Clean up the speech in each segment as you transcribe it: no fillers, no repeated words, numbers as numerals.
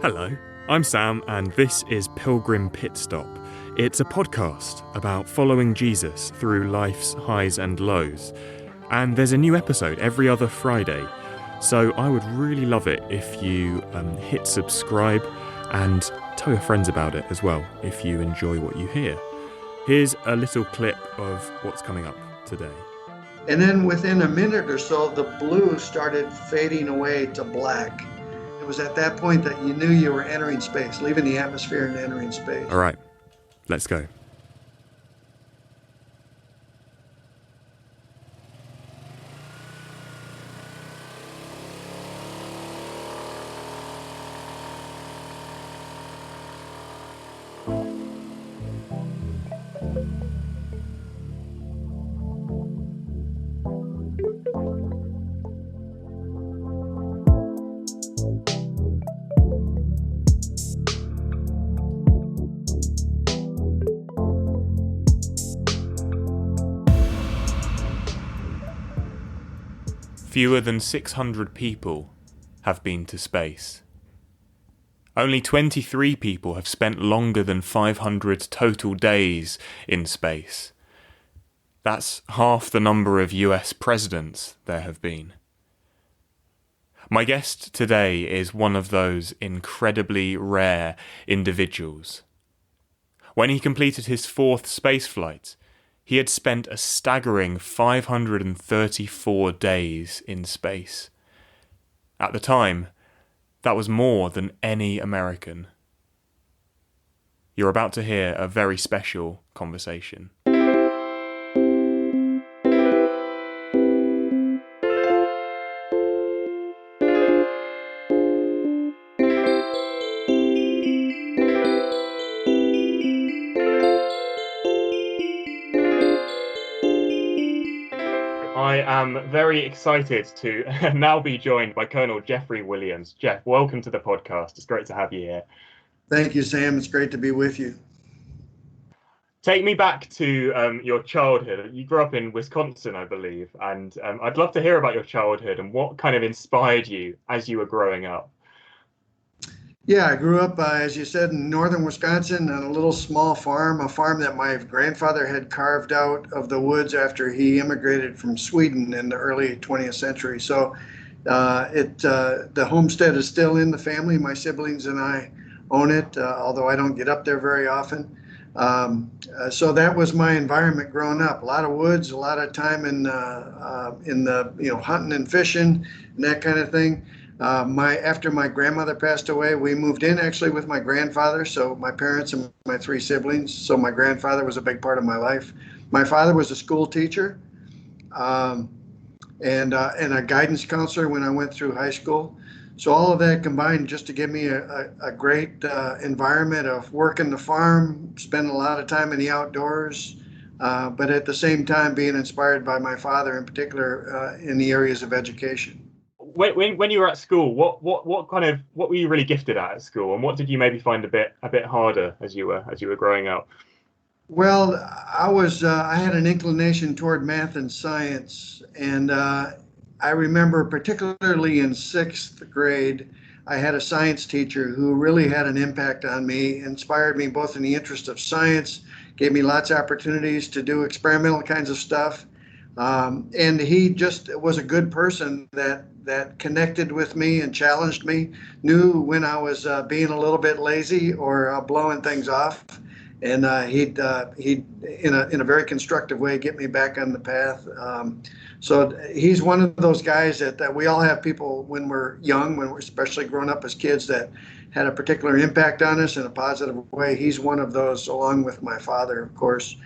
Hello, I'm Sam, and this is Pilgrim Pit Stop. It's a podcast about following Jesus through life's highs and lows. And there's a new episode every other Friday. So I would really love it if you hit subscribe and tell your friends about it as well if you enjoy what you hear. Here's a little clip of what's coming up today. And then within a minute or so, the blue started fading away to black. It was at that point that you knew you were entering space, leaving the atmosphere and entering space. All right, let's go. Fewer than 600 people have been to space. Only 23 people have spent longer than 500 total days in space. That's half the number of US presidents there have been. My guest today is one of those incredibly rare individuals. When he completed his fourth spaceflight, he had spent a staggering 534 days in space. At the time, that was more than any American. You're about to hear a very special conversation. I am very excited to now be joined by Colonel Jeffrey Williams. Jeff, welcome to the podcast. It's great to have you here. Thank you, Sam. It's great to be with you. Take me back to your childhood. You grew up in Wisconsin, I believe, and I'd love to hear about your childhood and what kind of inspired you as you were growing up. Yeah, I grew up, as you said, in northern Wisconsin on a little small farm, a farm that my grandfather had carved out of the woods after he immigrated from Sweden in the early 20th century. So the homestead is still in the family. My siblings and I own it, although I don't get up there very often. So that was my environment growing up. A lot of woods, a lot of time in the hunting and fishing and that kind of thing. After my grandmother passed away, we moved in actually with my grandfather. So my parents and my three siblings. So my grandfather was a big part of my life. My father was a school teacher, and a guidance counselor when I went through high school. So all of that combined just to give me a great environment of working the farm, spending a lot of time in the outdoors, but at the same time being inspired by my father in particular in the areas of education. When you were at school, what were you really gifted at school, and what did you maybe find a bit harder as you were growing up? Well, I had an inclination toward math and science, and I remember particularly in sixth grade, I had a science teacher who really had an impact on me, inspired me both in the interest of science, gave me lots of opportunities to do experimental kinds of stuff, and he just was a good person that connected with me and challenged me, knew when I was being a little bit lazy or blowing things off, and he'd in a very constructive way get me back on the path. So he's one of those guys that we all have people when we're young, when we're especially growing up as kids, that had a particular impact on us in a positive way. He's one of those, along with my father, of course.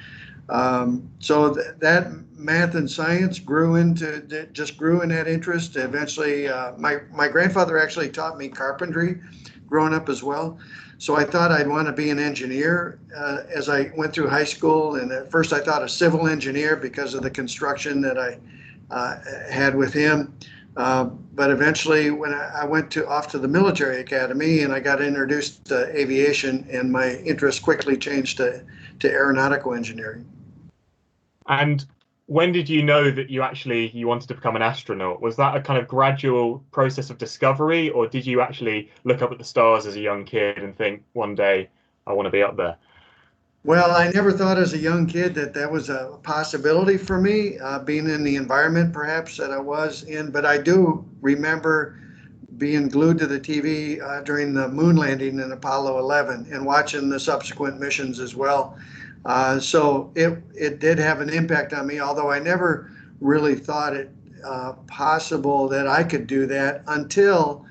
So that math and science grew in that interest. Eventually, my grandfather actually taught me carpentry growing up as well. So I thought I'd want to be an engineer as I went through high school. And at first I thought a civil engineer because of the construction that I had with him. But eventually when I went off to the military academy and I got introduced to aviation, and my interest quickly changed to aeronautical engineering. And When did you know that you wanted to become an astronaut? Was that a kind of gradual process of discovery, or did you actually look up at the stars as a young kid and think one day I want to be up there? Well, I never thought as a young kid that that was a possibility for me, being in the environment perhaps that I was in. But I do remember being glued to the TV during the moon landing in Apollo 11 and watching the subsequent missions as well. So it did have an impact on me, although I never really thought it possible that I could do that until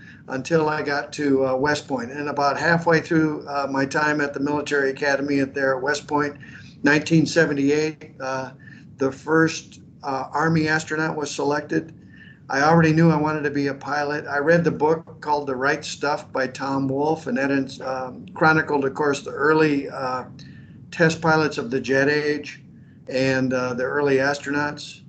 I got to West Point. And about halfway through my time at the military academy there at West Point, 1978, the first Army astronaut was selected. I already knew I wanted to be a pilot. I read the book called The Right Stuff by Tom Wolfe, and that chronicled, of course, the early test pilots of the jet age and the early astronauts.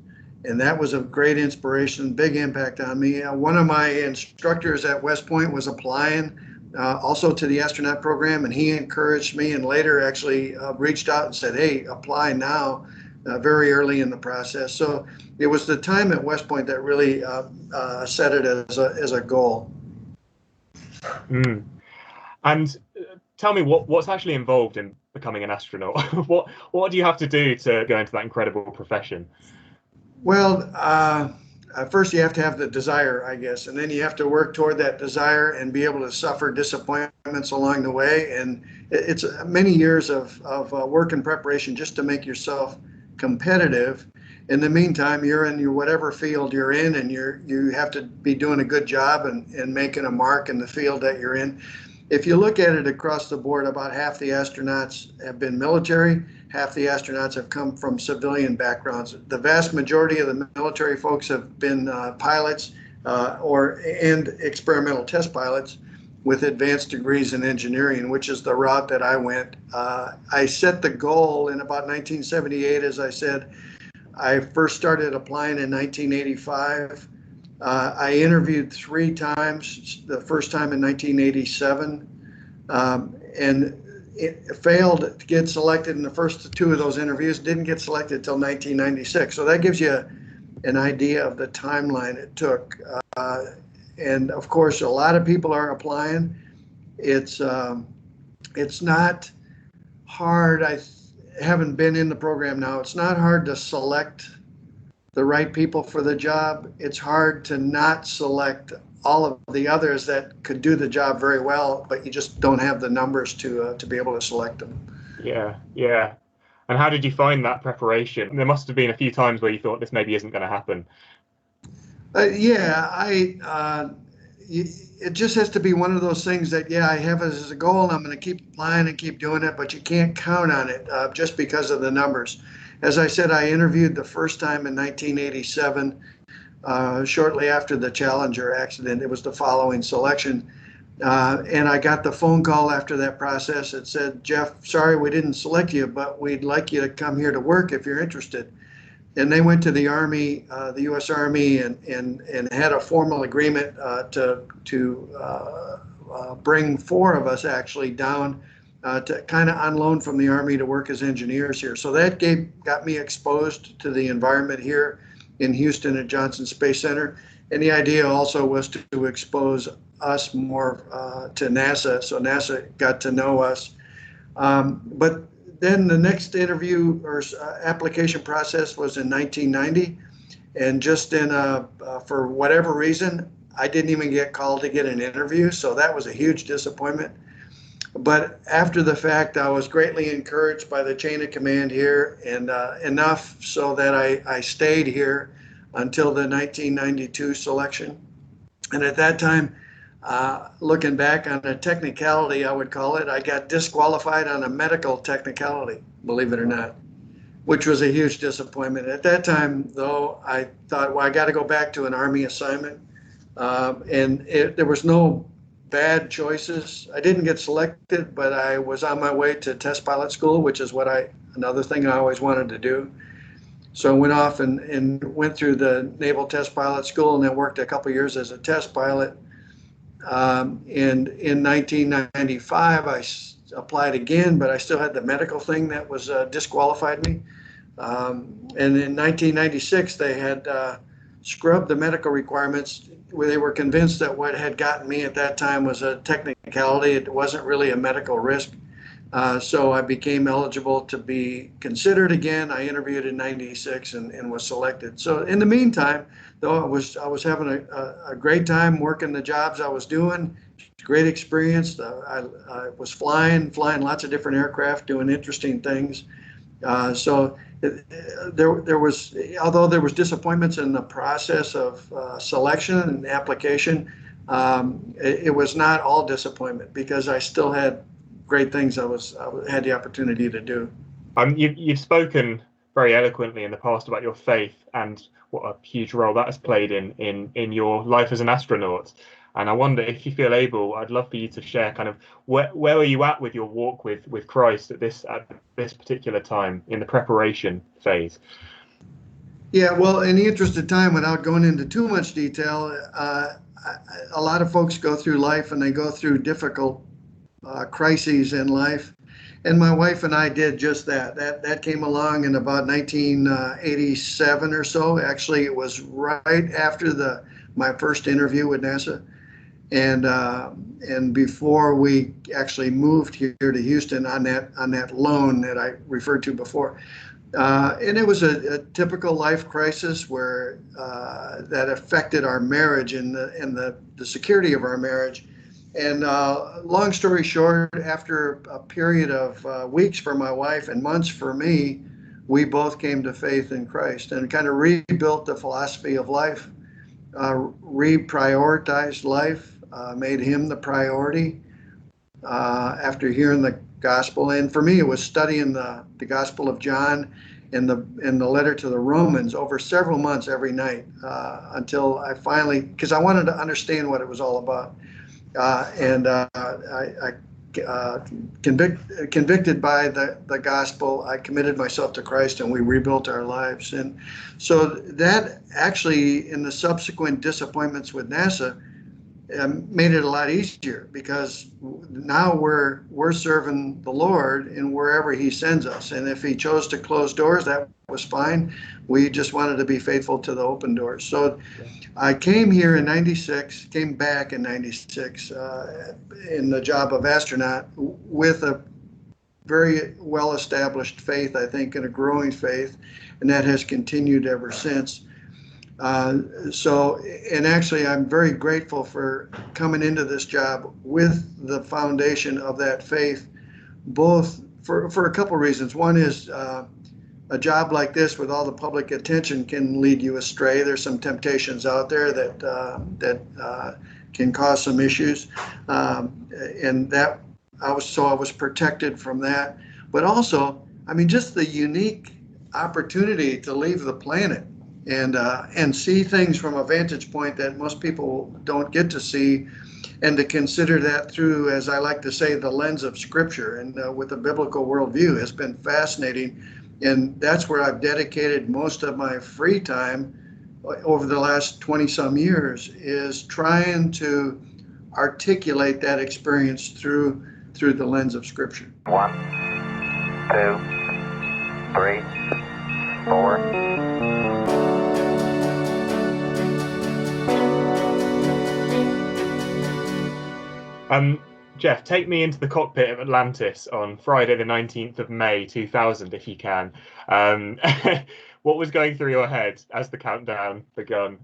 And that was a great inspiration, big impact on me. One of my instructors at West Point was applying also to the astronaut program, and he encouraged me and later actually reached out and said, hey, apply now, very early in the process. So it was the time at West Point that really set it as a goal. Mm. And tell me what's actually involved in becoming an astronaut? What do you have to do to go into that incredible profession? Well, first you have to have the desire, I guess, and then you have to work toward that desire and be able to suffer disappointments along the way. And it's many years of work and preparation just to make yourself competitive. In the meantime, you're in your whatever field you're in, and you have to be doing a good job and making a mark in the field that you're in. If you look at it across the board, about half the astronauts have been military, half the astronauts have come from civilian backgrounds. The vast majority of the military folks have been pilots and experimental test pilots with advanced degrees in engineering, which is the route that I went. I set the goal in about 1978, as I said. I first started applying in 1985. I interviewed 3 times, the first time in 1987, and it failed to get selected in the first 2 of those interviews, didn't get selected until 1996. So that gives you an idea of the timeline it took. And of course, a lot of people are applying. It's not hard. I haven't been in the program now. It's not hard to select the right people for the job. It's hard to not select all of the others that could do the job very well, but you just don't have the numbers to be able to select them. Yeah, yeah. And how did you find that preparation? There must have been a few times where you thought this maybe isn't going to happen. Yeah, it just has to be one of those things that, yeah, I have as a goal and I'm going to keep applying and keep doing it, but you can't count on it just because of the numbers. As I said, I interviewed the first time in 1987, shortly after the Challenger accident. It was the following selection. And I got the phone call after that process that said, Jeff, sorry we didn't select you, but we'd like you to come here to work if you're interested. And they went to the Army, the U.S. Army, and had a formal agreement to bring 4 of us actually down to kind of on loan from the Army to work as engineers here. So that got me exposed to the environment here in Houston at Johnson Space Center. And the idea also was to expose us more to NASA. So NASA got to know us. But then the next interview or application process was in 1990. And just for whatever reason, I didn't even get called to get an interview. So that was a huge disappointment. But after the fact, I was greatly encouraged by the chain of command here, and enough so that I stayed here until the 1992 selection. And at that time, looking back on a technicality, I would call it, I got disqualified on a medical technicality, believe it or not, which was a huge disappointment. At that time, though, I thought, well, I got to go back to an Army assignment. There was no bad choices. I didn't get selected, but I was on my way to test pilot school, which is another thing I always wanted to do. So I went off and went through the Naval Test Pilot School and then worked a couple years as a test pilot. And in 1995, I applied again, but I still had the medical thing that was disqualified me. And in 1996, they had scrubbed the medical requirements. Where they were convinced that what had gotten me at that time was a technicality. It wasn't really a medical risk. So I became eligible to be considered again. I interviewed in '96 and was selected. So in the meantime, though, I was having a great time working the jobs I was doing. Great experience. I was flying lots of different aircraft, doing interesting things. So there was, although there was disappointments in the process of selection and application, it was not all disappointment because I still had great things I had the opportunity to do. You've spoken very eloquently in the past about your faith and what a huge role that has played in your life as an astronaut. And I wonder if you feel able, I'd love for you to share kind of where are you at with your walk with Christ at this particular time in the preparation phase? Yeah, well, in the interest of time, without going into too much detail, a lot of folks go through life and they go through difficult crises in life. And my wife and I did just that. That came along in about 1987 or so. Actually, it was right after my first interview with NASA, and before we actually moved here to Houston on that loan that I referred to before. And it was a typical life crisis where that affected our marriage and the security of our marriage. And long story short, after a period of weeks for my wife and months for me, we both came to faith in Christ and kind of rebuilt the philosophy of life, reprioritized life, made Him the priority after hearing the gospel. And for me, it was studying the Gospel of John and the letter to the Romans over several months every night until I finally, because I wanted to understand what it was all about. Convicted by the gospel, I committed myself to Christ and we rebuilt our lives. And so that actually, in the subsequent disappointments with NASA, made it a lot easier because now we're serving the Lord in wherever He sends us. And if He chose to close doors, that was fine. We just wanted to be faithful to the open doors. So I came here in '96, came back in '96 in the job of astronaut with a very well-established faith, I think, and a growing faith, and that has continued ever since. And actually, I'm very grateful for coming into this job with the foundation of that faith, both for a couple reasons. One is a job like this with all the public attention can lead you astray. There's some temptations out there that can cause some issues, and that I was protected from that. But also, I mean, just the unique opportunity to leave the planet and see things from a vantage point that most people don't get to see, and to consider that through, as I like to say, the lens of Scripture and with a biblical worldview has been fascinating. And that's where I've dedicated most of my free time over the last 20 some years, is trying to articulate that experience through the lens of Scripture. 1, 2, 3, 4. Jeff, take me into the cockpit of Atlantis on Friday, the 19th of May, 2000, if you can. What was going through your head as the countdown begun?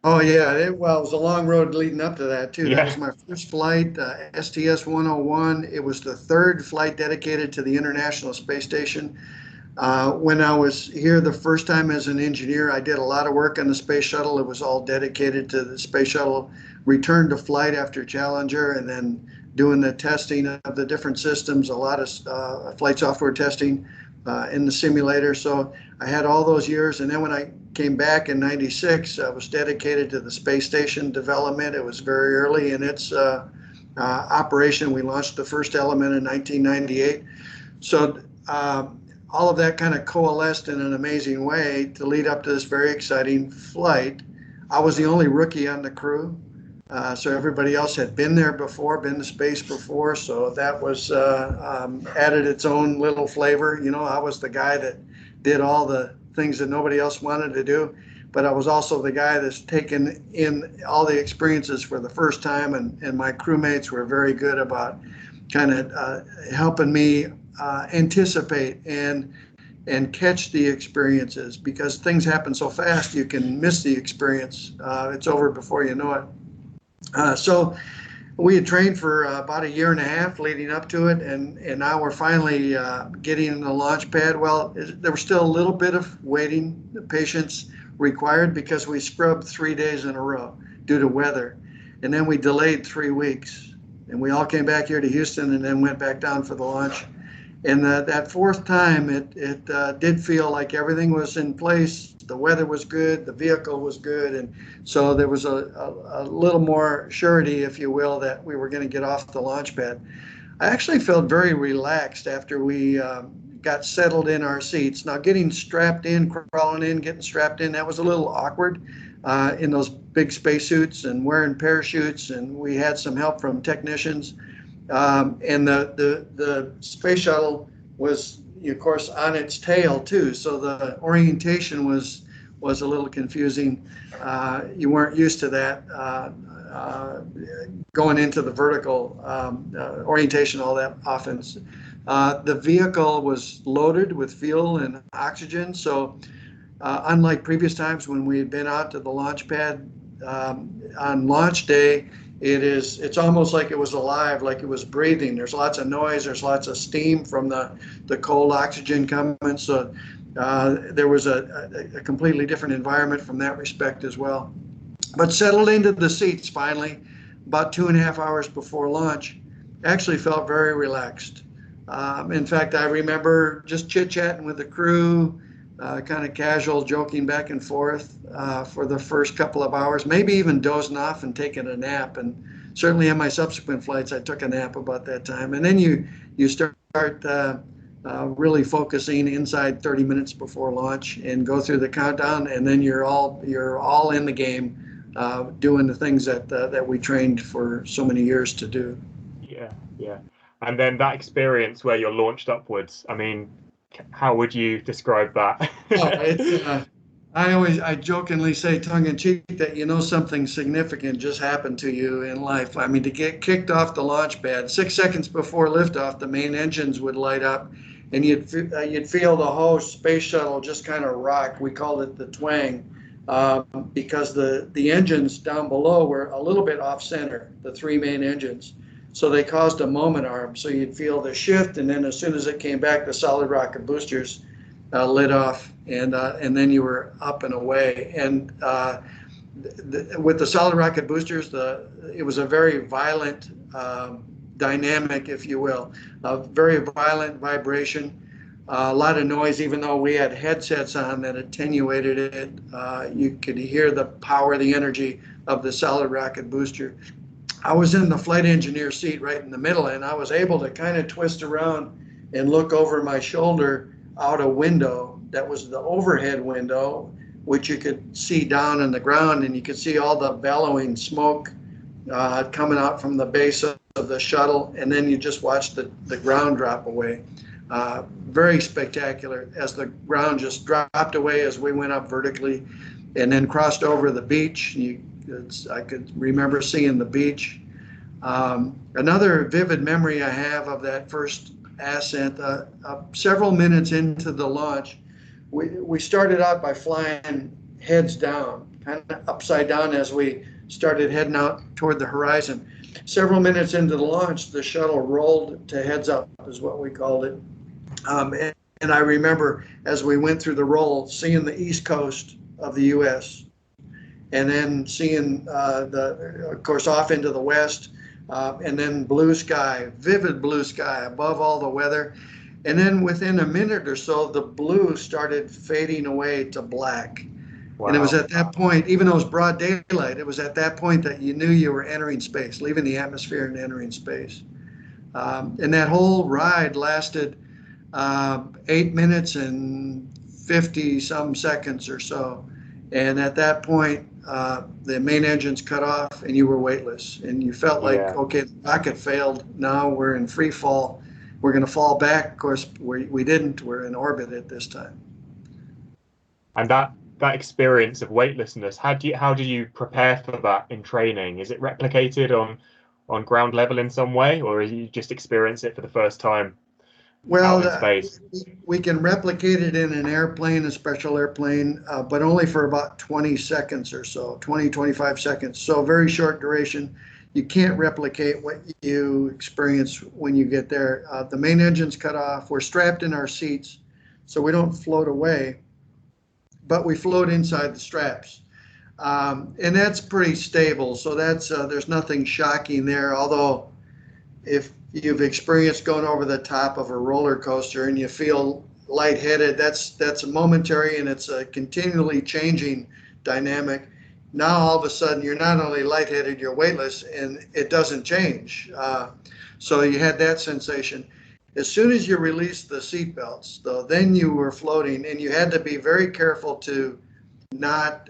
Oh yeah, it was a long road leading up to that too. Yeah. That was my first flight, STS 101. It was the third flight dedicated to the International Space Station. When I was here the first time as an engineer, I did a lot of work on the space shuttle. It was all dedicated to the space shuttle return to flight after Challenger, and then doing the testing of the different systems, a lot of flight software testing in the simulator. So I had all those years. And then when I came back in '96, I was dedicated to the space station development. It was very early in its operation. We launched the first element in 1998. So all of that kind of coalesced in an amazing way to lead up to this very exciting flight. I was the only rookie on the crew. So everybody else had been there before, been to space before. So that was added its own little flavor. You know, I was the guy that did all the things that nobody else wanted to do. But I was also the guy that's taken in all the experiences for the first time, and my crewmates were very good about kind of helping me anticipate and catch the experiences, because things happen so fast you can miss the experience. It's over before you know it. So we had trained for about a year and a half leading up to it, and now we're finally getting in the launch pad. Well, there was still a little bit of waiting, patience required, because we scrubbed 3 days in a row due to weather, and then we delayed 3 weeks, and we all came back here to Houston and then went back down for the launch. And that fourth time, it did feel like everything was in place. The weather was good, the vehicle was good, and so there was a little more surety, if you will, that we were going to get off the launch pad. I actually felt very relaxed after we got settled in our seats. Now, getting strapped in, crawling in, getting strapped in, that was a little awkward in those big spacesuits and wearing parachutes, and we had some help from technicians. And the space shuttle was, of course, on its tail too, so the orientation was a little confusing. You weren't used to that going into the vertical orientation all that often. The vehicle was loaded with fuel and oxygen, so unlike previous times when we had been out to the launch pad on launch day, it's almost like it was alive, like it was breathing. There's lots of noise, there's lots of steam from the cold oxygen coming, so there was a completely different environment from that respect as well. But settled into the seats finally, about 2.5 hours before launch, actually felt very relaxed. In fact, I remember just chit-chatting with the crew, kind of casual joking back and forth for the first couple of hours, maybe even dozing off and taking a nap. And certainly in my subsequent flights, I took a nap about that time. And then you start really focusing inside 30 minutes before launch and go through the countdown, and then you're all in the game, doing the things that we trained for so many years to do. Yeah, yeah. And then that experience where you're launched upwards, I mean, how would you describe that? I jokingly say, tongue in cheek, that something significant just happened to you in life. I mean, to get kicked off the launch pad 6 seconds before liftoff, the main engines would light up, and you'd feel the whole space shuttle just kind of rock. We called it the twang, because the engines down below were a little bit off center, the 3 main engines. So they caused a moment arm. So you'd feel the shift, and then as soon as it came back, the solid rocket boosters lit off, and then you were up and away. And with the solid rocket boosters, it was a very violent dynamic, if you will, a very violent vibration, a lot of noise. Even though we had headsets on that attenuated it, you could hear the power, the energy of the solid rocket booster. I was in the flight engineer seat right in the middle, and I was able to kind of twist around and look over my shoulder out a window that was the overhead window, which you could see down in the ground, and you could see all the bellowing smoke coming out from the base of the shuttle, and then you just watch the ground drop away. Very spectacular, as the ground just dropped away as we went up vertically and then crossed over the beach. I could remember seeing the beach. Another vivid memory I have of that first ascent, several minutes into the launch, we started out by flying heads down, kind of upside down as we started heading out toward the horizon. Several minutes into the launch, the shuttle rolled to heads up, is what we called it. And I remember as we went through the roll, seeing the east coast of the U.S., and then seeing of course, off into the west, and then blue sky, vivid blue sky above all the weather. And then within a minute or so, the blue started fading away to black. Wow. And it was at that point, even though it was broad daylight, it was at that point that you knew you were entering space, leaving the atmosphere and entering space. And that whole ride lasted 8 minutes and 50 some seconds or so. And at that point, the main engines cut off and you were weightless, and you felt like, okay, the rocket failed. Now we're in free fall. We're going to fall back. Of course, we didn't. We're in orbit at this time. And that experience of weightlessness, how do you prepare for that in training? Is it replicated on ground level in some way, or you just experience it for the first time out Well, in space? we can replicate it in an airplane, a special airplane, but only for about 20 seconds or so, 20, 25 seconds. So very short duration. You can't replicate what you experience when you get there. The main engine's cut off. We're strapped in our seats, so we don't float away, but we float inside the straps. And that's pretty stable. So that's there's nothing shocking there. Although if you've experienced going over the top of a roller coaster and you feel lightheaded, that's momentary, and it's a continually changing dynamic. Now all of a sudden you're not only lightheaded, you're weightless, and it doesn't change. So you had that sensation. As soon as you released the seat belts, though, then you were floating, and you had to be very careful to not,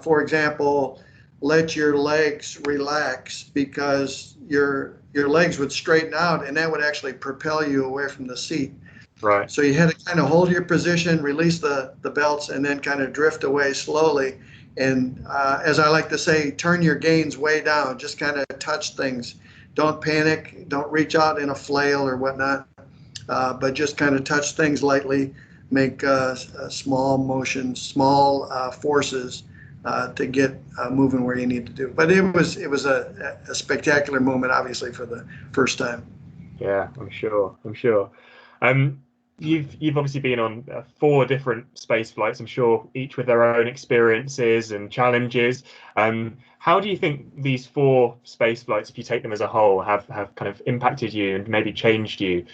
for example, let your legs relax, because your legs would straighten out, and that would actually propel you away from the seat. Right. So you had to kind of hold your position, release the belts, and then kind of drift away slowly. And as I like to say, turn your gains way down. Just kind of touch things. Don't panic. Don't reach out in a flail or whatnot. But just kind of touch things lightly. Make small motions, small forces to get moving where you need to do. But it was a spectacular moment, obviously, for the first time. Yeah, I'm sure. I'm sure. You've obviously been on 4 different space flights. I'm sure each with their own experiences and challenges. How do you think these 4 space flights, if you take them as a whole, have kind of impacted you and maybe changed you?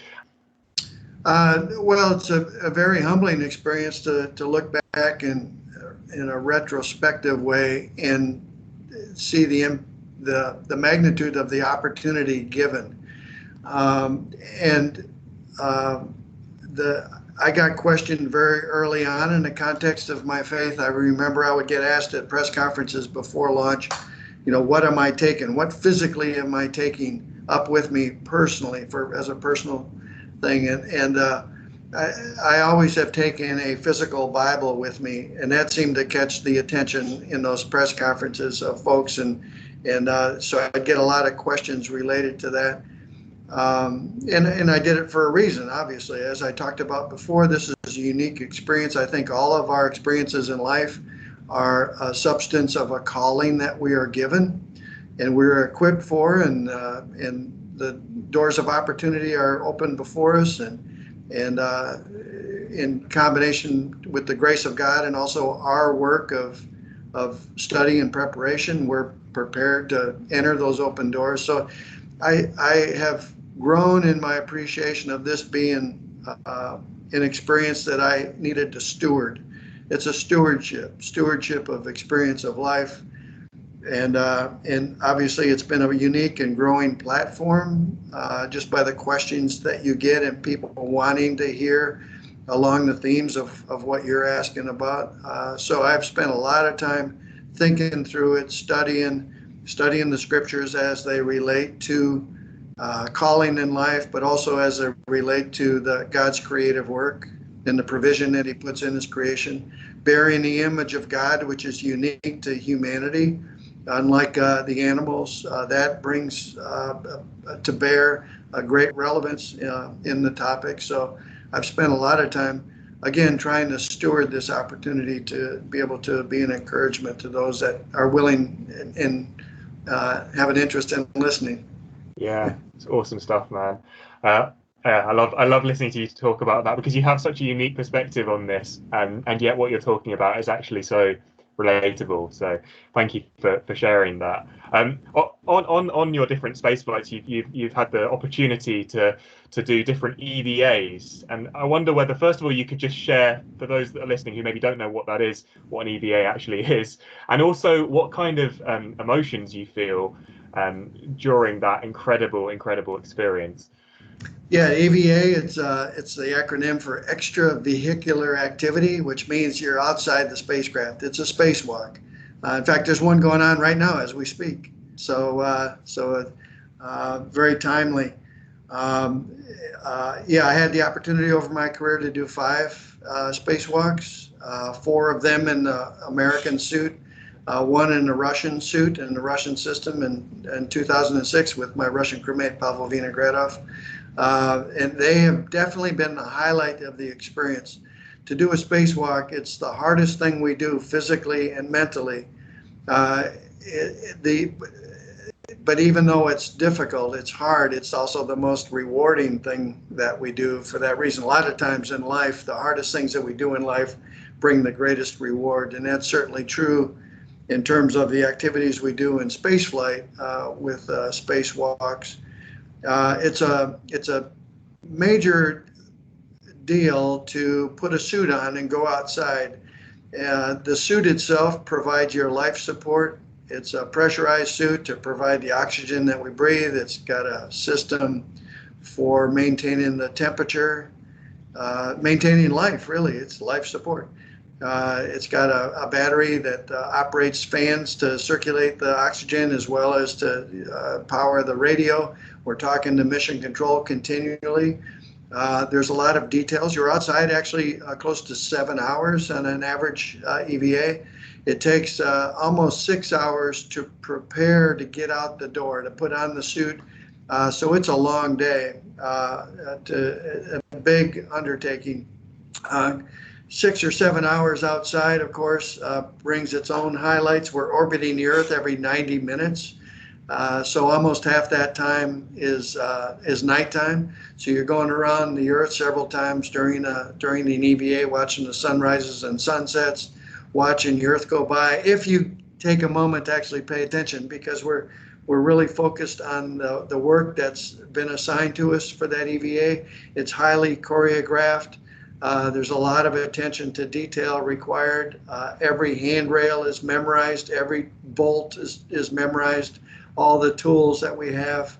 Well, it's a very humbling experience to look back and in a retrospective way and see the magnitude of the opportunity given. And I got questioned very early on in the context of my faith. I remember I would get asked at press conferences before launch, what am I taking? What physically am I taking up with me personally as a personal thing? And I always have taken a physical Bible with me, and that seemed to catch the attention in those press conferences of folks, and so I get a lot of questions related to that. And I did it for a reason, obviously. As I talked about before, this is a unique experience. I think all of our experiences in life are a substance of a calling that we are given, and we're equipped for, and the doors of opportunity are open before us, and in combination with the grace of God and also our work of study and preparation, we're prepared to enter those open doors. So I have grown in my appreciation of this being an experience that I needed to steward. It's a stewardship of experience of life. And obviously it's been a unique and growing platform just by the questions that you get and people wanting to hear along the themes of what you're asking about. So I've spent a lot of time thinking through it, studying the scriptures as they relate to calling in life, but also as they relate to God's creative work and the provision that he puts in his creation, bearing the image of God, which is unique to humanity. Unlike the animals, that brings to bear a great relevance in the topic. So I've spent a lot of time, again, trying to steward this opportunity to be able to be an encouragement to those that are willing and have an interest in listening. Yeah, it's awesome stuff, man. I love listening to you talk about that, because you have such a unique perspective on this, and yet what you're talking about is actually so relatable. So thank you for sharing that. On your different space flights, you've had the opportunity to do different EVAs, and I wonder whether, first of all, you could just share, for those that are listening who maybe don't know what that is, what an EVA actually is, and also what kind of emotions you feel during that incredible experience. Yeah, EVA, it's the acronym for extra vehicular activity, which means you're outside the spacecraft. It's a spacewalk. In fact, there's one going on right now as we speak. So very timely. Um, yeah, I had the opportunity over my career to do 5 spacewalks, 4 of them in the American suit, 1 in the Russian suit in the Russian system in 2006 with my Russian crewmate Pavel Vinogradov. And they have definitely been the highlight of the experience. To do a spacewalk, it's the hardest thing we do physically and mentally. Uh, the but even though it's difficult, it's hard, it's also the most rewarding thing that we do for that reason. A lot of times in life, the hardest things that we do in life bring the greatest reward. And that's certainly true in terms of the activities we do in spaceflight with spacewalks. It's a major deal to put a suit on and go outside. The suit itself provides your life support. It's a pressurized suit to provide the oxygen that we breathe. It's got a system for maintaining the temperature, maintaining life, really. It's life support. It's got a battery that operates fans to circulate the oxygen as well as to power the radio. We're talking to mission control continually. There's a lot of details. You're outside actually close to 7 hours on an average EVA. It takes almost 6 hours to prepare to get out the door, to put on the suit. So it's a long day, a big undertaking. 6 or 7 hours outside, of course, brings its own highlights. We're orbiting the Earth every 90 minutes. So almost half that time is nighttime. So you're going around the Earth several times during an EVA, watching the sunrises and sunsets, watching the Earth go by. If you take a moment to actually pay attention, because we're really focused on the work that's been assigned to us for that EVA. It's highly choreographed. There's a lot of attention to detail required. Every handrail is memorized. Every bolt is memorized. All the tools that we have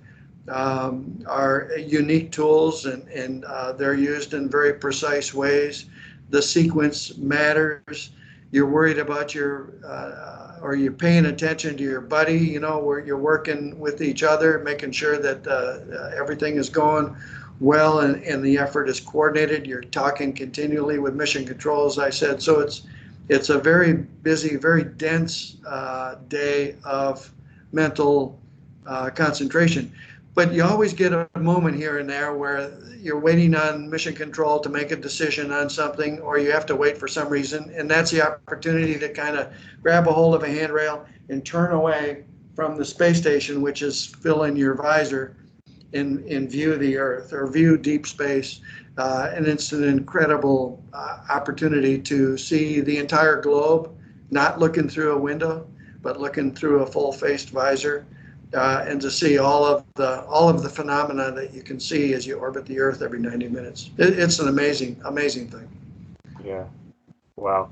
are unique tools, and they're used in very precise ways. The sequence matters. You're worried about or you're paying attention to your buddy, where you're working with each other, making sure that everything is going well and the effort is coordinated. You're talking continually with mission control, as I said. So it's a very busy, very dense day of mental concentration. But you always get a moment here and there where you're waiting on mission control to make a decision on something, or you have to wait for some reason, and that's the opportunity to kind of grab a hold of a handrail and turn away from the space station, which is filling your visor, and view the Earth or view deep space. And it's an incredible opportunity to see the entire globe, not looking through a window, but looking through a full-faced visor. And to see all of the phenomena that you can see as you orbit the Earth every 90 minutes. It's an amazing thing. Yeah. Wow.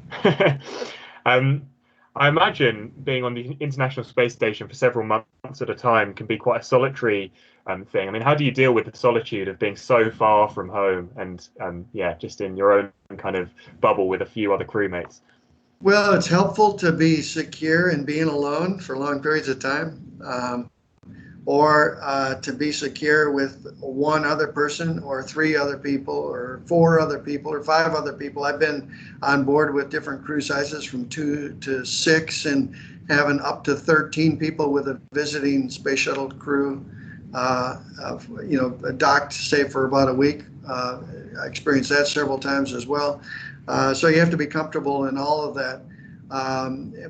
I imagine being on the International Space Station for several months at a time can be quite a solitary thing. I mean, how do you deal with the solitude of being so far from home and just in your own kind of bubble with a few other crewmates? Well, it's helpful to be secure in being alone for long periods of time, or to be secure with one other person or 3 other people or 4 other people or 5 other people. I've been on board with different crew sizes from 2 to 6 and having up to 13 people with a visiting space shuttle crew, docked, say, for about a week. I experienced that several times as well. So you have to be comfortable in all of that,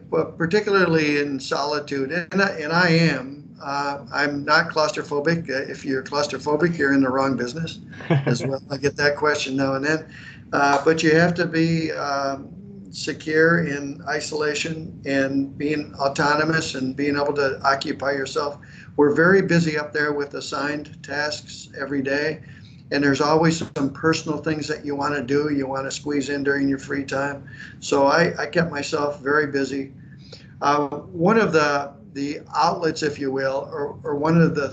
but particularly in solitude. And I am. I'm not claustrophobic. If you're claustrophobic, you're in the wrong business as well. I get that question now and then. But you have to be secure in isolation and being autonomous and being able to occupy yourself. We're very busy up there with assigned tasks every day. And there's always some personal things that you want to do, you want to squeeze in during your free time. So I kept myself very busy. One of the outlets, if you will, or one of the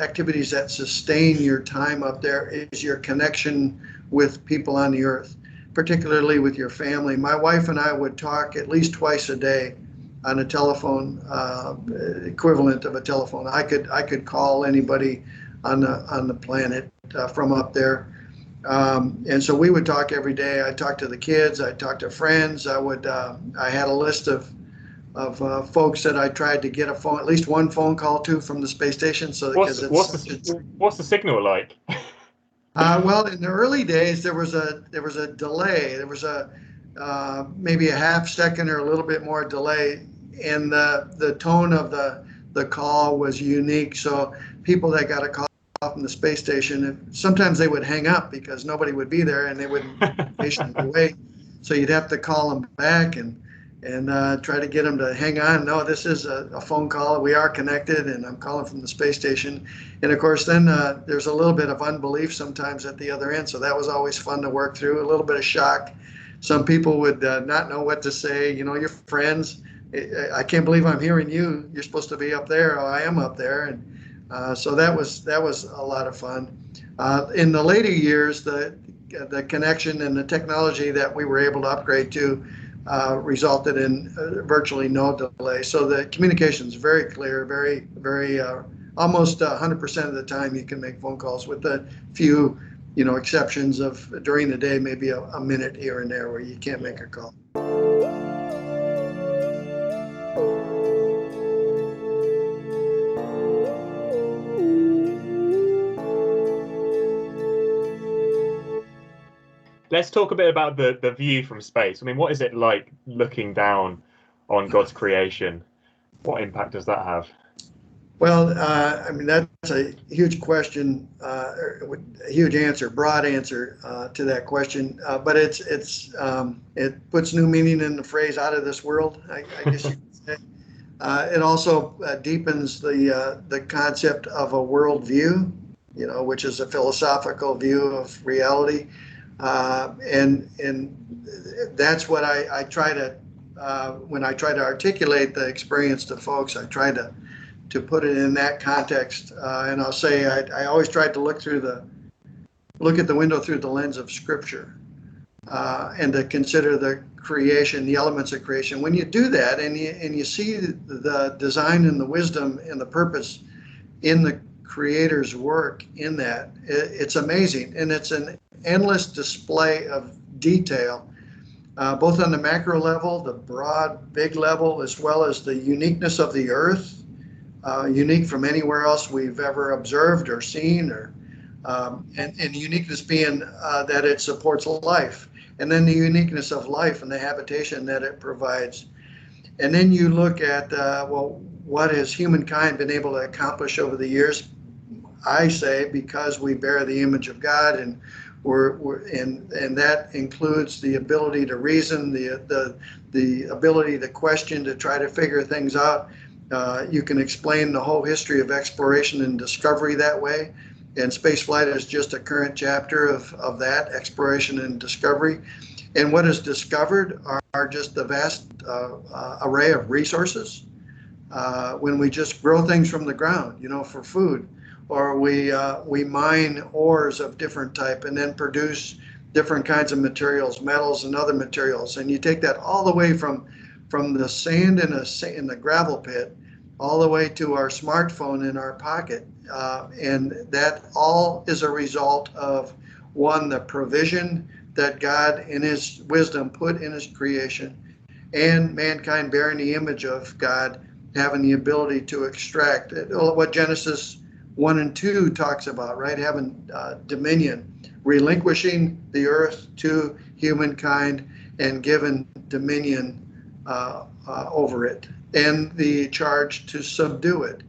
activities that sustain your time up there is your connection with people on the Earth, particularly with your family. My wife and I would talk at least twice a day on a telephone, equivalent of a telephone. I could call anybody on the planet from up there. And so we would talk every day. I talked to the kids. I talked to friends. I had a list of folks that I tried to get at least one phone call to from the space station. So because what's the signal like? Well, in the early days, there was a delay. There was maybe a half second or a little bit more delay, and the tone of the call was unique. So people that got a call from the space station, sometimes they would hang up because nobody would be there, and they wouldn't patiently wait. So you'd have to call them back and try to get them to hang on. No, this is a phone call. We are connected, and I'm calling from the space station. And of course, then there's a little bit of unbelief sometimes at the other end. So that was always fun to work through. A little bit of shock. Some people would not know what to say. You know, your friends. I can't believe I'm hearing you. You're supposed to be up there. Oh, I am up there. And so that was a lot of fun. In the later years, the connection and the technology that we were able to upgrade to resulted in virtually no delay. So the communication is very clear, very almost 100% of the time you can make phone calls, with a few, exceptions of during the day, maybe a minute here and there where you can't make a call. Let's talk a bit about the view from space. I mean, what is it like looking down on God's creation? What impact does that have? Well, I mean, that's a huge question, a huge answer, broad answer to that question. But it puts new meaning in the phrase "out of this world," I guess you could say. It also deepens the concept of a worldview, which is a philosophical view of reality. And that's what I try to, when I try to articulate the experience to folks, I try to put it in that context. And I'll say I always tried to look at the window through the lens of Scripture, and to consider the creation, the elements of creation. When you do that, and you see the design and the wisdom and the purpose in the Creator's work in that, it's amazing, and it's an endless display of detail, both on the macro level, the broad, big level, as well as the uniqueness of the earth, unique from anywhere else we've ever observed or seen, and uniqueness being that it supports life, and then the uniqueness of life and the habitation that it provides. And then you look at, what has humankind been able to accomplish over the years? I say because we bear the image of God, and and that includes the ability to reason, the ability to question, to try to figure things out. You can explain the whole history of exploration and discovery that way, and spaceflight is just a current chapter of that exploration and discovery. And what is discovered are just the vast array of resources. When we just grow things from the ground, for food, or we mine ores of different type and then produce different kinds of materials, metals and other materials, and you take that all the way from the sand in the gravel pit all the way to our smartphone in our pocket, and that all is a result of, one, the provision that God in his wisdom put in his creation, and mankind bearing the image of God, having the ability to extract what Genesis 1 and 2 talks about, right? Having dominion, relinquishing the earth to humankind and given dominion over it, and the charge to subdue it.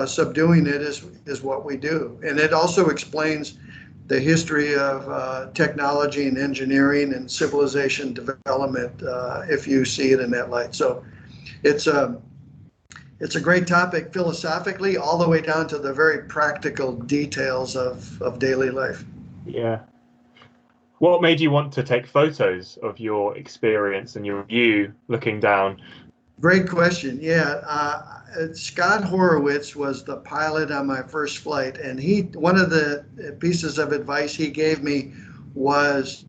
Subduing it is what we do. And it also explains the history of technology and engineering and civilization development, if you see it in that light. So it's a great topic philosophically, all the way down to the very practical details of daily life. Yeah. What made you want to take photos of your experience and your view looking down? Great question. Yeah. Scott Horowitz was the pilot on my first flight, and one of the pieces of advice he gave me was,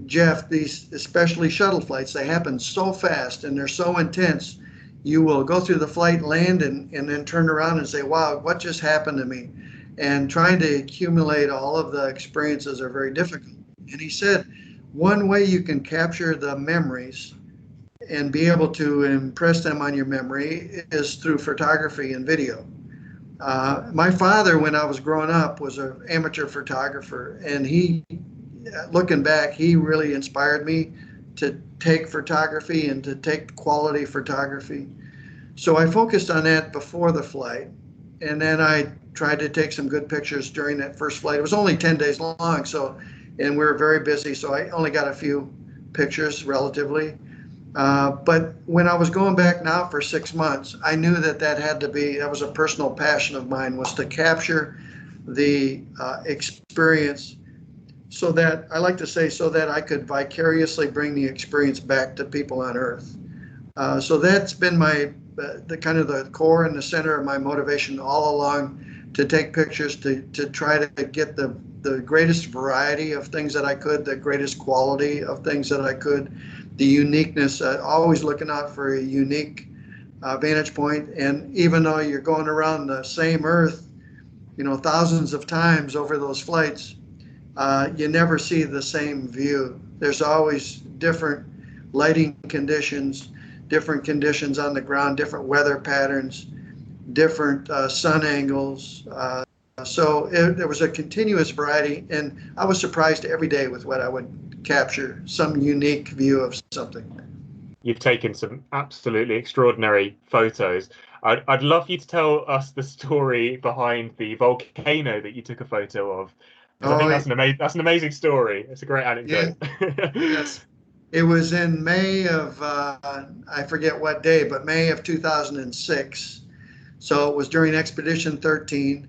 Jeff, these, especially shuttle flights, they happen so fast and they're so intense. You will go through the flight, land, and then turn around and say, wow, what just happened to me? and trying to accumulate all of the experiences are very difficult. And he said, one way you can capture the memories and be able to impress them on your memory is through photography and video. My father, when I was growing up, was an amateur photographer, and he, looking back, he really inspired me to take photography and to take quality photography. So I focused on that before the flight, and then I tried to take some good pictures during that first flight. It was only 10 days long, and we were very busy, so I only got a few pictures relatively. But when I was going back now for 6 months, I knew that was a personal passion of mine, was to capture the experience, so that, I like to say, so that I could vicariously bring the experience back to people on Earth. So that's been the kind of the core and the center of my motivation all along, to take pictures, to try to get the greatest variety of things that I could, the greatest quality of things that I could, the uniqueness, always looking out for a unique vantage point. And even though you're going around the same Earth, thousands of times over those flights, you never see the same view. There's always different lighting conditions, different conditions on the ground, different weather patterns, different sun angles. So there was a continuous variety, and I was surprised every day with what I would capture, some unique view of something. You've taken some absolutely extraordinary photos. I'd love you to tell us the story behind the volcano that you took a photo of, because I think that's an amazing story. It's a great anecdote. Yeah, yes. It was in May of, I forget what day, but May of 2006. So it was during Expedition 13.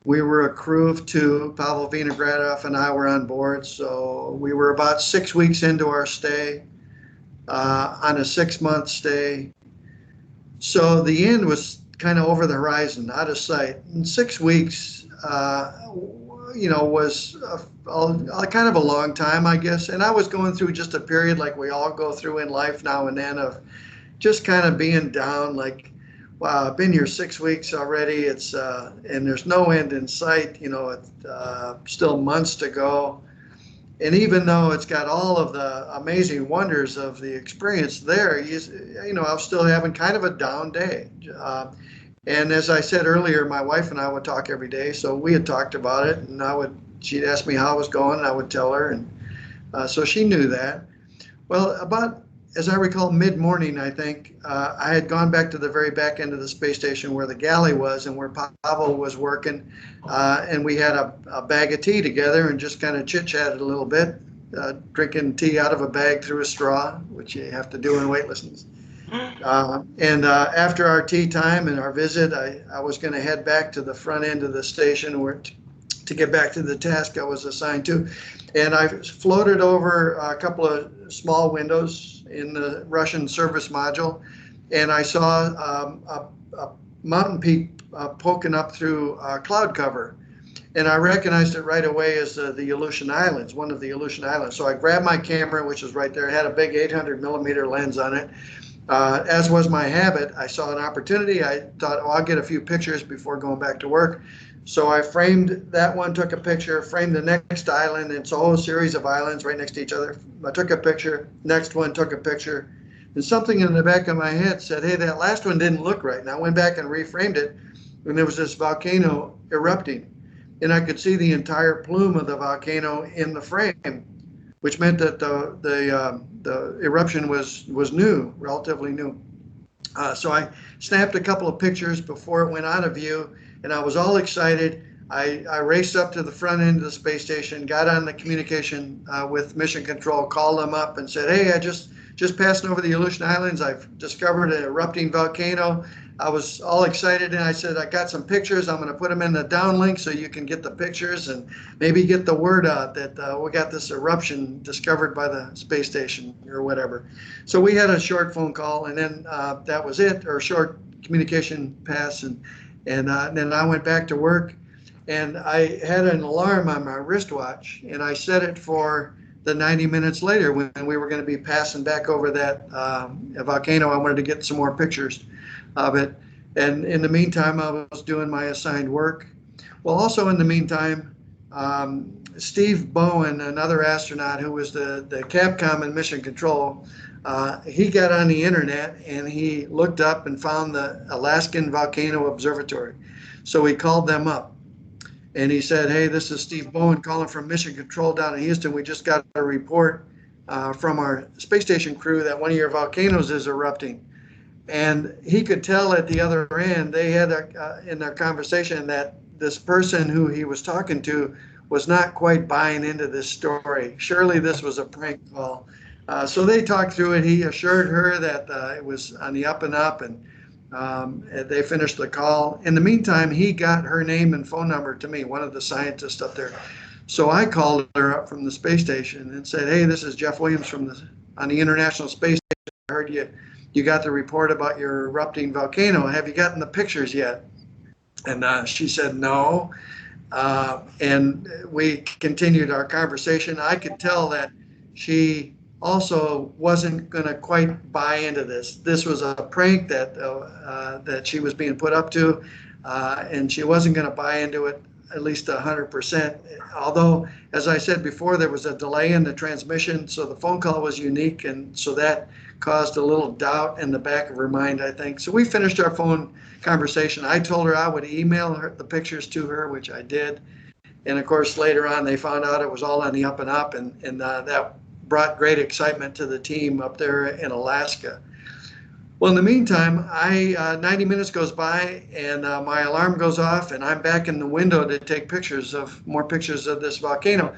We were a crew of 2. Pavel Vinogradov and I were on board. So we were about 6 weeks into our stay, on a 6-month stay. So the end was kind of over the horizon, out of sight. And 6 weeks, was a kind of a long time, I guess. And I was going through just a period like we all go through in life now and then, of just kind of being down, like, wow, I've been here 6 weeks already. It's and there's no end in sight. It's still months to go. And even though it's got all of the amazing wonders of the experience there, I was still having kind of a down day. And as I said earlier, my wife and I would talk every day. So we had talked about it, and she'd ask me how I was going, and I would tell her, and so she knew that. Well, about, as I recall, mid-morning, I think, I had gone back to the very back end of the space station where the galley was and where Pavel was working, and we had a bag of tea together and just kind of chit-chatted a little bit, drinking tea out of a bag through a straw, which you have to do in weightlessness. And after our tea time and our visit, I was going to head back to the front end of the station to get back to the task I was assigned to. And I floated over a couple of small windows in the Russian service module, and I saw a mountain peak poking up through cloud cover. And I recognized it right away as the Aleutian Islands, one of the Aleutian Islands. So I grabbed my camera, which was right there. It had a big 800 millimeter lens on it. As was my habit, I saw an opportunity. I thought, I'll get a few pictures before going back to work. So I framed that one, took a picture, framed the next island. It's a whole series of islands right next to each other. I took a picture, next one, took a picture. And something in the back of my head said, hey, that last one didn't look right. And I went back and reframed it, and there was this volcano erupting. And I could see the entire plume of the volcano in the frame, which meant that the eruption was new, relatively new. So I snapped a couple of pictures before it went out of view, and I was all excited. I raced up to the front end of the space station, got on the communication with Mission Control, called them up and said, hey, I just passing over the Aleutian Islands. I've discovered an erupting volcano. I was all excited, and I said, I got some pictures. I'm going to put them in the downlink so you can get the pictures and maybe get the word out that we got this eruption discovered by the space station or whatever. So we had a short phone call, and then that was it, or a short communication pass. And then I went back to work, and I had an alarm on my wristwatch, and I set it for the 90 minutes later when we were going to be passing back over that volcano. I wanted to get some more pictures of it. And in the meantime, I was doing my assigned work. Well, also in the meantime, Steve Bowen, another astronaut who was the Capcom and Mission Control, he got on the internet and he looked up and found the Alaskan Volcano Observatory. So he called them up and he said, "Hey, this is Steve Bowen calling from Mission Control down in Houston. We just got a report from our space station crew that one of your volcanoes is erupting." And he could tell at the other end, they had in their conversation that this person who he was talking to was not quite buying into this story. Surely this was a prank call. So they talked through it. He assured her that it was on the up and up, and they finished the call. In the meantime, he got her name and phone number to me, one of the scientists up there. So I called her up from the space station and said, "Hey, this is Jeff Williams on the International Space Station. I heard you got the report about your erupting volcano. Have you gotten the pictures yet?" And she said no. And we continued our conversation. I could tell that she also wasn't going to quite buy into this. This was a prank that she was being put up to, and she wasn't going to buy into it at least 100%. Although, as I said before, there was a delay in the transmission, so the phone call was unique, and so that caused a little doubt in the back of her mind, I think. So we finished our phone conversation. I told her I would email her the pictures to her, which I did. And of course, later on, they found out it was all on the up and up, and that brought great excitement to the team up there in Alaska. Well, in the meantime, 90 minutes goes by, and my alarm goes off, and I'm back in the window to take more pictures of this volcano.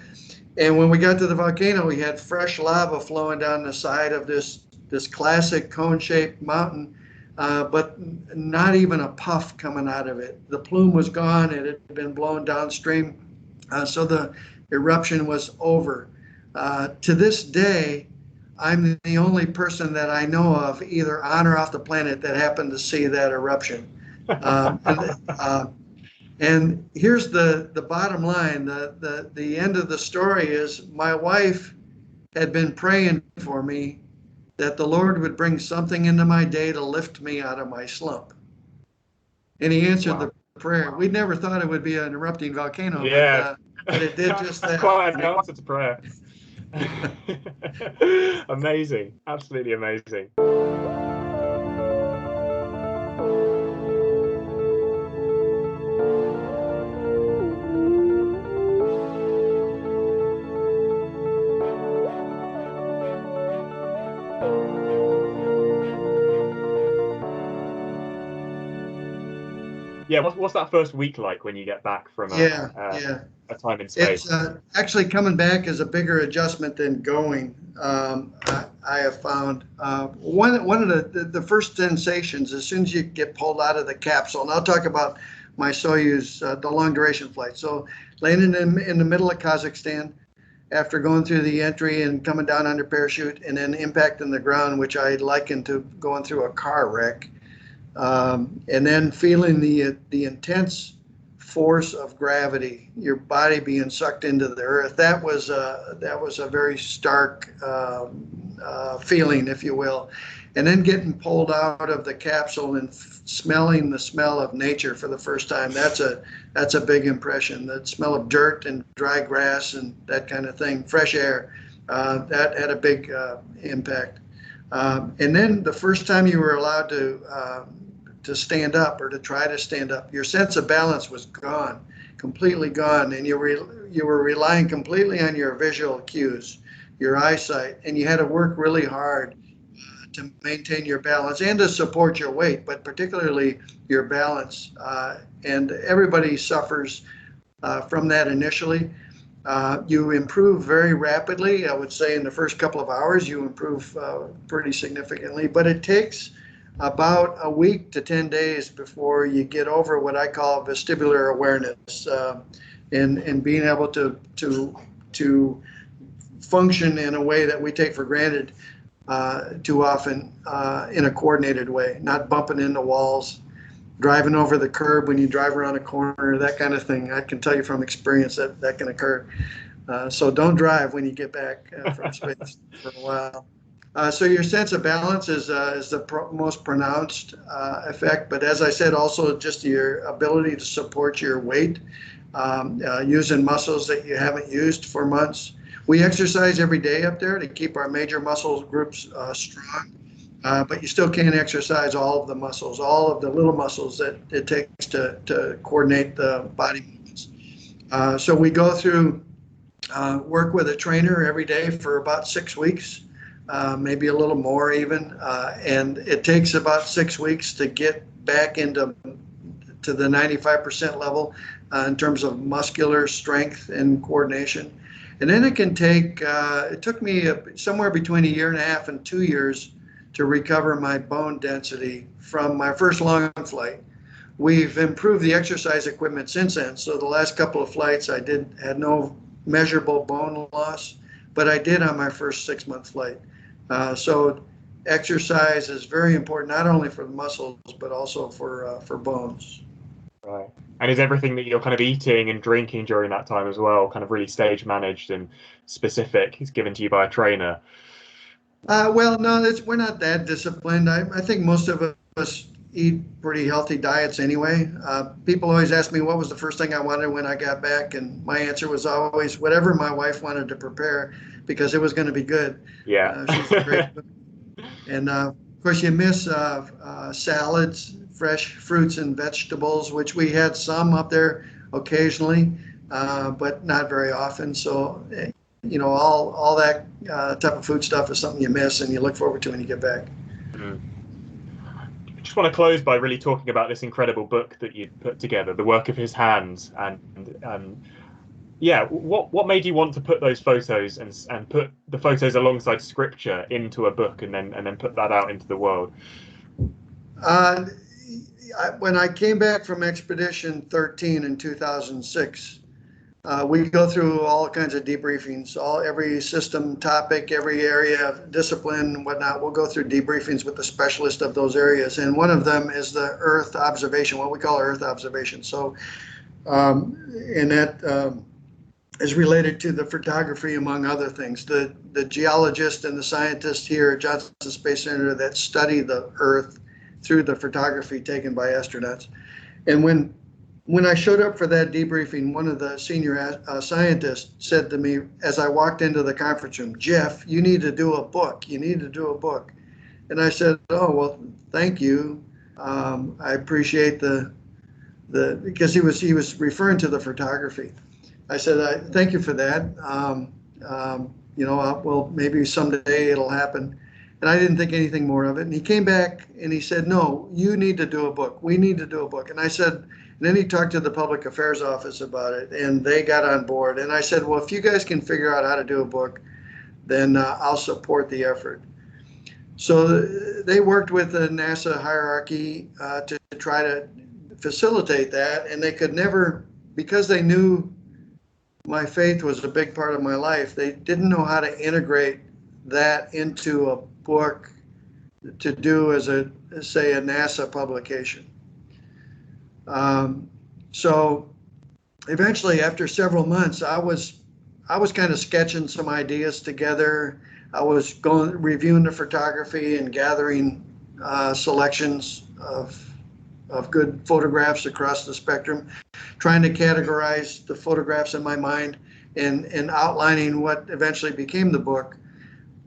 And when we got to the volcano, we had fresh lava flowing down the side of this classic cone-shaped mountain, but not even a puff coming out of it. The plume was gone. It had been blown downstream, so the eruption was over. To this day, I'm the only person that I know of, either on or off the planet, that happened to see that eruption. And here's the bottom line. The end of the story is my wife had been praying for me that the Lord would bring something into my day to lift me out of my slump. And he answered the prayer. We never thought it would be an erupting volcano, but it did just that. That's quite an answer to prayer. Amazing, absolutely amazing. Yeah, what's that first week like when you get back from a time in space? It's actually coming back is a bigger adjustment than going. I have found one of the first sensations as soon as you get pulled out of the capsule, and I'll talk about my Soyuz, the long duration flight. So landing in the middle of Kazakhstan, after going through the entry and coming down under parachute, and then impacting the ground, which I liken to going through a car wreck. And then feeling the intense force of gravity, your body being sucked into the earth. That was a very stark feeling, if you will. And then getting pulled out of the capsule and smelling the smell of nature for the first time. That's a big impression. The smell of dirt and dry grass and that kind of thing, fresh air. That had a big impact. And then the first time you were allowed to stand up or to try to stand up, your sense of balance was gone, completely gone, and you were relying completely on your visual cues, your eyesight, and you had to work really hard to maintain your balance and to support your weight, but particularly your balance. And everybody suffers from that initially. You improve very rapidly. I would say in the first couple of hours, you improve pretty significantly, but it takes about a week to 10 days before you get over what I call vestibular awareness, and being able to function in a way that we take for granted too often, in a coordinated way, not bumping into walls, driving over the curb when you drive around a corner, that kind of thing. I can tell you from experience that can occur. So don't drive when you get back from space for a while. So your sense of balance is the most pronounced effect. But as I said, also just your ability to support your weight using muscles that you haven't used for months. We exercise every day up there to keep our major muscle groups strong, but you still can't exercise all of the muscles, all of the little muscles that it takes to coordinate the body movements. So we go through work with a trainer every day for about 6 weeks, maybe a little more even, and it takes about 6 weeks to get back into the 95% level in terms of muscular strength and coordination. And then it can take, it took me somewhere between 1.5 and 2 years to recover my bone density from my first long flight. We've improved the exercise equipment since then. So the last couple of flights I had no measurable bone loss, but I did on my first 6-month flight. So exercise is very important, not only for the muscles, but also for bones. Right. And is everything that you're kind of eating and drinking during that time as well kind of really stage managed and specific? Is given to you by a trainer? Well, no, we're not that disciplined. I think most of us eat pretty healthy diets anyway. People always ask me what was the first thing I wanted when I got back, and my answer was always whatever my wife wanted to prepare, because it was going to be good. Yeah. She's a great cook. And of course, you miss salads, fresh fruits and vegetables, which we had some up there occasionally, but not very often. So, all that type of food stuff is something you miss and you look forward to when you get back. Mm. I just want to close by really talking about this incredible book that you put together, the work of his hands, and yeah, what made you want to put those photos and put the photos alongside scripture into a book and then put that out into the world? When I came back from Expedition 13 in 2006, we go through all kinds of debriefings, every system topic, every area of discipline and whatnot. We'll go through debriefings with the specialist of those areas. And one of them is the Earth observation, what we call Earth observation. So, and that is related to the photography, among other things. The geologists and the scientists here at Johnson Space Center that study the Earth through the photography taken by astronauts. And when I showed up for that debriefing, one of the senior scientists said to me as I walked into the conference room, "Jeff, you need to do a book. You need to do a book." And I said, "Oh, well, thank you. I appreciate because he was referring to the photography." I said, "Thank you for that. Well, maybe someday it'll happen." And I didn't think anything more of it. And he came back and he said, "No, you need to do a book. We need to do a book." And I said, and then he talked to the public affairs office about it, and they got on board. And I said, "Well, if you guys can figure out how to do a book, then I'll support the effort." So they worked with the NASA hierarchy to try to facilitate that, and they could never, because they knew my faith was a big part of my life, they didn't know how to integrate that into a book to do as a NASA publication. So eventually, after several months, I was kind of sketching some ideas together. I was reviewing the photography and gathering selections of good photographs across the spectrum, trying to categorize the photographs in my mind and outlining what eventually became the book.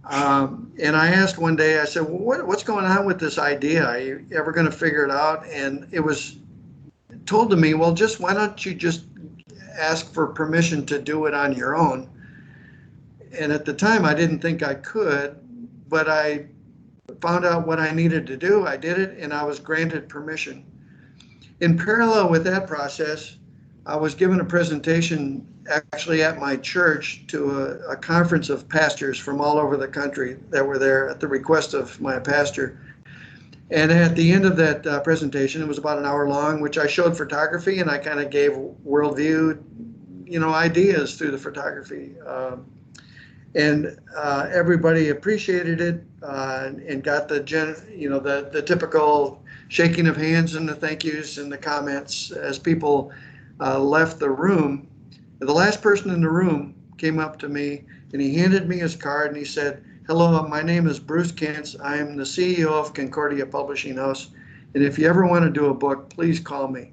And I asked one day, I said, "Well, what's going on with this idea? Are you ever going to figure it out?" And it was told to me, "Well, why don't you just ask for permission to do it on your own?" And at the time, I didn't think I could, but I found out what I needed to do. I did it, and I was granted permission. In parallel with that process, I was given a presentation actually at my church to a conference of pastors from all over the country that were there at the request of my pastor. And at the end of that presentation, it was about an hour long, which I showed photography and I kind of gave worldview, ideas through the photography. And everybody appreciated it and got the typical shaking of hands and the thank yous and the comments as people left the room. The last person in the room came up to me and he handed me his card and he said, "Hello, my name is Bruce Kentz. I am the CEO of Concordia Publishing House. And if you ever want to do a book, please call me."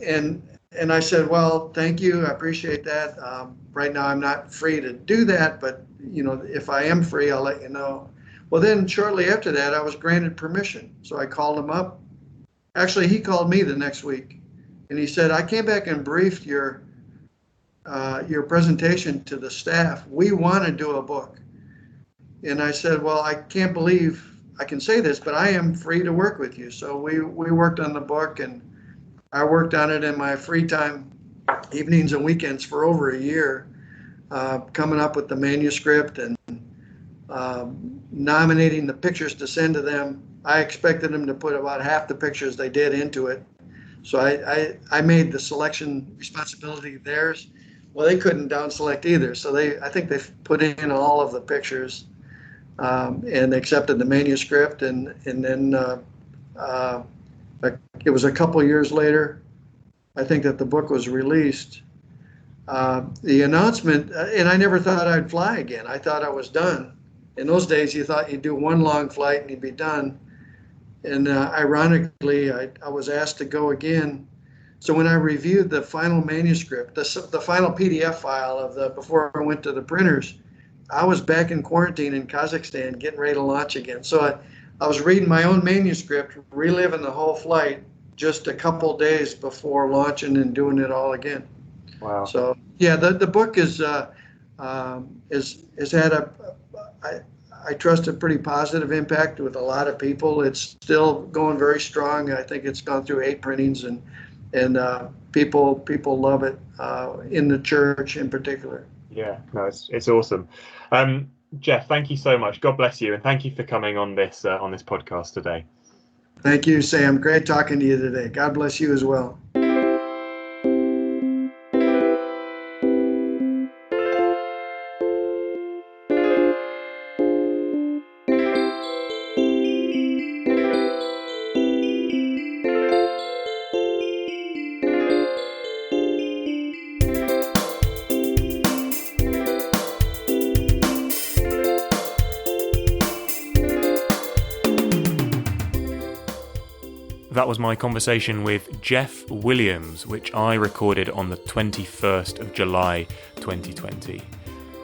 And and I said, well, thank you. I appreciate that. Right now, I'm not free to do that, but if I am free, I'll let you know. Well, then shortly after that, I was granted permission. So I called him up. Actually, he called me the next week, and he said, I came back and briefed your presentation to the staff. We want to do a book. And I said, well, I can't believe I can say this, but I am free to work with you. So we worked on the book, and I worked on it in my free time, evenings and weekends for over a year, coming up with the manuscript and nominating the pictures to send to them. I expected them to put about half the pictures they did into it. So I made the selection responsibility theirs. Well, they couldn't down select either. So I think they put in all of the pictures, and they accepted the manuscript. And then it was a couple years later, I think, that the book was released. The announcement, and I never thought I'd fly again. I thought I was done. In those days, you thought you'd do one long flight and you'd be done. And ironically, I was asked to go again. So when I reviewed the final manuscript, the final PDF file before I went to the printers, I was back in quarantine in Kazakhstan, getting ready to launch again. So I was reading my own manuscript, reliving the whole flight just a couple days before launching and doing it all again. Wow. So yeah, the book has had I trust a pretty positive impact with a lot of people. It's still going very strong. I think it's gone through 8 printings, and people love it, in the church in particular. Yeah, no, it's awesome. Jeff, thank you so much. God bless you, and thank you for coming on this podcast today. Thank you, Sam. Great talking to you today. God bless you as well. That was my conversation with Jeff Williams, which I recorded on the 21st of July 2020.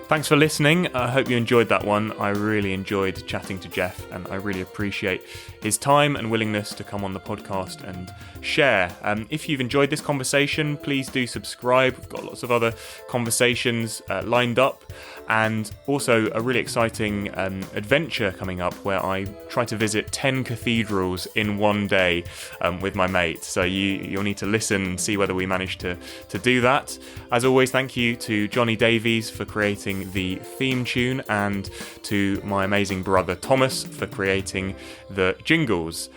Thanks for listening. I hope you enjoyed that one. I really enjoyed chatting to Jeff, and I really appreciate his time and willingness to come on the podcast and share. If you've enjoyed this conversation, please do subscribe. We've got lots of other conversations lined up, and also a really exciting adventure coming up where I try to visit 10 cathedrals in one day with my mate. So you'll need to listen and see whether we manage to do that. As always, thank you to Johnny Davies for creating the theme tune, and to my amazing brother Thomas for creating the jingles.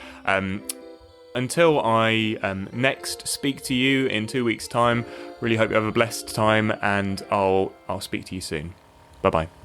Until I next speak to you in 2 weeks' time, really hope you have a blessed time, and I'll speak to you soon. Bye-bye.